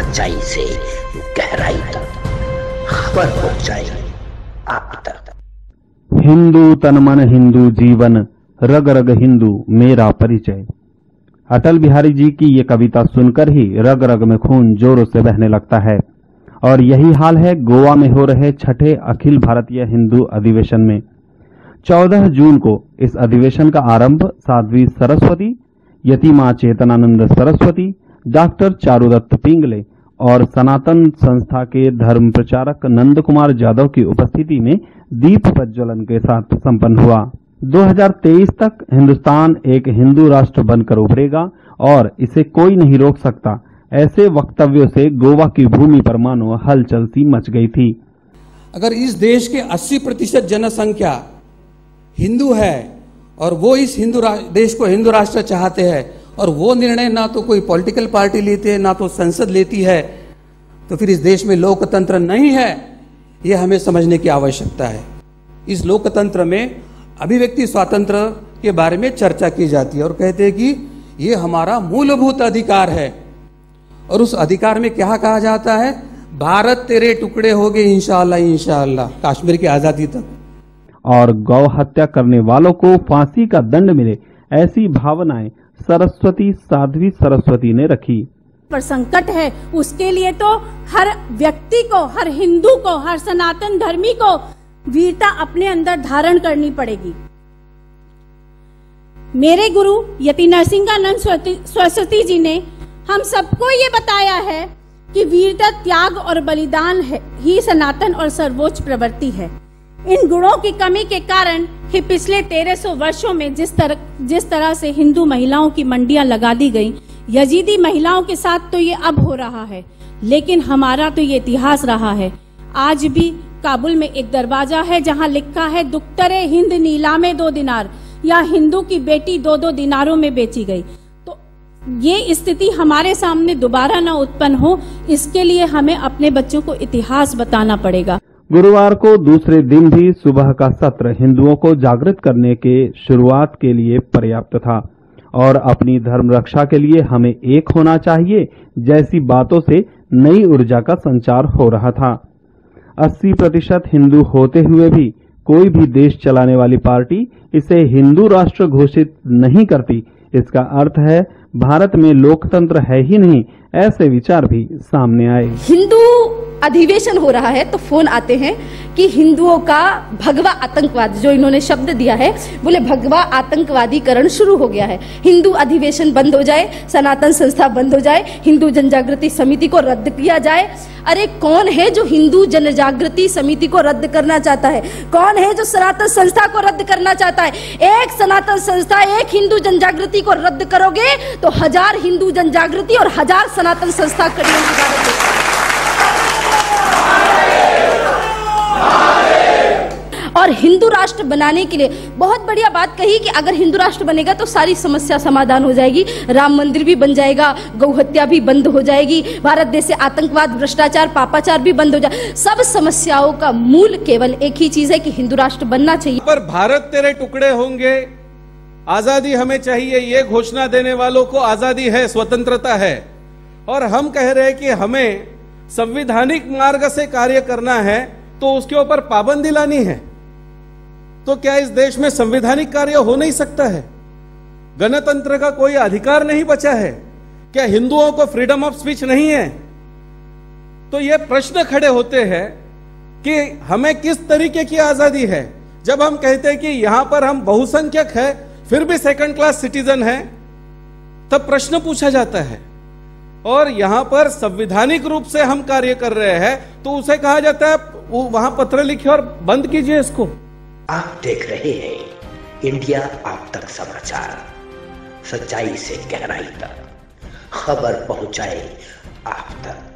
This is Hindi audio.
सच्चाई से गहराई तक खबर पहुंचाए आप तक। हिंदू तन मन हिंदू जीवन, रग रग हिंदू मेरा परिचय। अटल बिहारी जी की ये कविता सुनकर ही रग रग में खून जोरों से बहने लगता है। और यही हाल है गोवा में हो रहे छठे अखिल भारतीय हिंदू अधिवेशन में। 14 जून को इस अधिवेशन का आरंभ साध्वी सरस्वती, यतिमा चेतनानंद सरस्वती, डॉक्टर चारुदत्त पिंगले और सनातन संस्था के धर्म प्रचारक नंद कुमार जाधव की उपस्थिति में दीप प्रज्वलन के साथ संपन्न हुआ। 2023 तक हिंदुस्तान एक हिंदू राष्ट्र बनकर उभरेगा और इसे कोई नहीं रोक सकता, ऐसे वक्तव्यों से गोवा की भूमि पर मानो हलचल सी मच गई थी। अगर इस देश के 80% जनसंख्या हिंदू है और वो इस देश को हिंदू राष्ट्र चाहते हैं और वो निर्णय ना तो कोई पॉलिटिकल पार्टी लेती है ना तो संसद लेती है, तो फिर इस देश में लोकतंत्र नहीं है, ये हमें समझने की आवश्यकता है। इस लोकतंत्र में अभिव्यक्ति स्वातंत्र्य के बारे में चर्चा की जाती है और कहते हैं कि ये हमारा मूलभूत अधिकार है। और उस अधिकार में क्या कहा जाता है? भारत तेरे टुकड़े हो गए इंशाअल्लाह इंशाअल्लाह, कश्मीर की आजादी तक। और गौ हत्या करने वालों को फांसी का दंड मिले, ऐसी भावनाएं सरस्वती साध्वी सरस्वती ने रखी। पर संकट है, उसके लिए तो हर व्यक्ति को, हर हिंदू को, हर सनातन धर्मी को वीरता अपने अंदर धारण करनी पड़ेगी। मेरे गुरु यति नरसिंहानंद सरस्वती जी ने हम सबको ये बताया है कि वीरता, त्याग और बलिदान ही सनातन और सर्वोच्च प्रवृत्ति है। इन गुणों की कमी के कारण ही पिछले 1300 वर्षों में जिस तरह से हिंदू महिलाओं की मंडियां लगा दी गईं, यजीदी महिलाओं के साथ तो ये अब हो रहा है, लेकिन हमारा तो ये इतिहास रहा है। आज भी काबुल में एक दरवाजा है जहां लिखा है दुख्तरे हिंद नीलामे 2 दिनार, या हिंदू की बेटी 2-2 दिनारों में बेची गई। तो ये स्थिति हमारे सामने दोबारा न उत्पन्न हो, इसके लिए हमें अपने बच्चों को इतिहास बताना पड़ेगा। गुरुवार को दूसरे दिन भी सुबह का सत्र हिंदुओं को जागृत करने के शुरुआत के लिए पर्याप्त था और अपनी धर्म रक्षा के लिए हमें एक होना चाहिए जैसी बातों से नई ऊर्जा का संचार हो रहा था। 80% हिंदू होते हुए भी कोई भी देश चलाने वाली पार्टी इसे हिंदू राष्ट्र घोषित नहीं करती, इसका अर्थ है भारत में लोकतंत्र है ही नहीं, ऐसे विचार भी सामने आए। हिंदू अधिवेशन हो रहा है तो फोन आते हैं कि हिंदुओं का भगवा आतंकवाद, जो इन्होंने शब्द दिया है, बोले भगवा आतंकवादीकरण शुरू हो गया है। हिंदू अधिवेशन बंद हो जाए, सनातन संस्था बंद हो जाए, हिंदू जनजागृति समिति को रद्द किया जाए। अरे कौन है जो हिंदू जनजागृति समिति को रद्द करना चाहता है? कौन है जो सनातन संस्था को रद्द करना चाहता है? एक सनातन संस्था, एक हिंदू जनजागृति को रद्द करोगे तो 1000 हिंदू जनजागृति और 1000 सनातन संस्था खड़ी होगी। और हिंदू राष्ट्र बनाने के लिए बहुत बढ़िया बात कही कि अगर हिंदू राष्ट्र बनेगा तो सारी समस्या समाधान हो जाएगी, राम मंदिर भी बन जाएगा, गौ हत्या भी बंद हो जाएगी, भारत देश से आतंकवाद, भ्रष्टाचार, पापाचार भी बंद हो जाए। सब समस्याओं का मूल केवल एक ही चीज है कि हिंदू राष्ट्र बनना चाहिए। पर भारत तेरे टुकड़े होंगे, आजादी हमें चाहिए, ये घोषणा देने वालों को आजादी है, स्वतंत्रता है, और हम कह रहे हैं कि हमें संवैधानिक मार्ग से कार्य करना है तो उसके ऊपर पाबंदी लानी है। तो क्या इस देश में संवैधानिक कार्य हो नहीं सकता है? गणतंत्र का कोई अधिकार नहीं बचा है? क्या हिंदुओं को फ्रीडम ऑफ स्पीच नहीं है? तो ये प्रश्न खड़े होते हैं कि हमें किस तरीके की आजादी है। जब हम कहते हैं कि यहां पर हम बहुसंख्यक है फिर भी सेकंड क्लास सिटीजन है, तब प्रश्न पूछा जाता है। और यहां पर संवैधानिक रूप से हम कार्य कर रहे हैं तो उसे कहा जाता है वहां पत्र लिखिए और बंद कीजिए इसको। आप देख रहे हैं इंडिया आप तक समाचार, सच्चाई से गहराई तक खबर पहुंचाए आप तक।